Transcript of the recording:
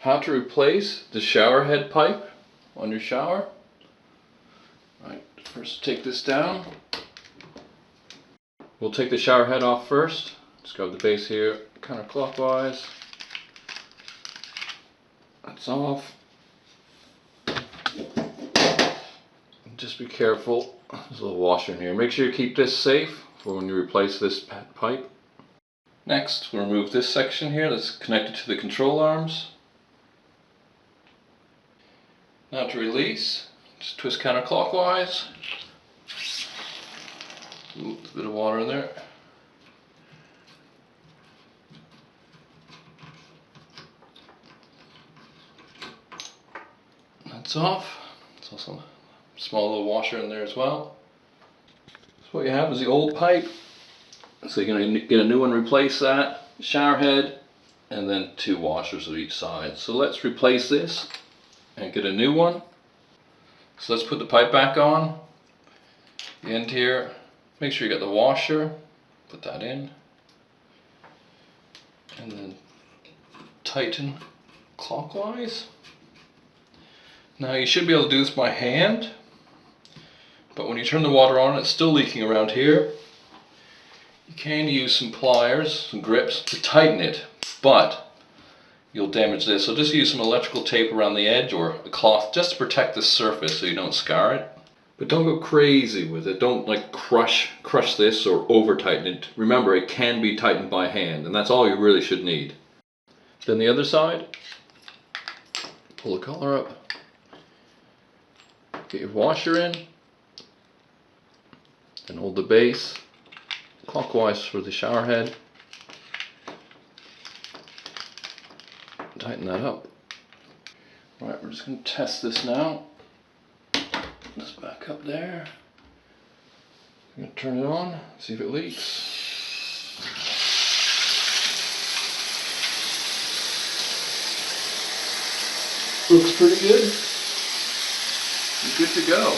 how to replace the shower head pipe on your shower. Right, first take this down. We'll take the shower head off first. Just grab the base here counterclockwise. That's off. Just be careful, there's a little washer in here. Make sure you keep this safe for when you replace this pipe. Next, we'll remove this section here that's connected to the control arms. Now to release, just twist counterclockwise. Ooh, a bit of water in there. That's off. There's also a small little washer in there as well. So what you have is the old pipe. So you're going to get a new one, replace that, shower head, and then 2 washers on each side. So let's replace this and get a new one. So let's put the pipe back on. The end here, make sure you get the washer, put that in, and then tighten clockwise. Now you should be able to do this by hand, but when you turn the water on, it's still leaking around here. You can use some pliers, some grips to tighten it, but you'll damage this. So just use some electrical tape around the edge or a cloth just to protect the surface so you don't scar it. But don't go crazy with it. Don't like crush this or over tighten it. Remember, it can be tightened by hand, and that's all you really should need. Then the other side, pull the collar up. Get your washer in, and hold the base clockwise for the shower head. Tighten that up. Right, we're just going to test this now. Just back up there. I'm going to turn it on, see if it leaks. Looks pretty good. You're good to go.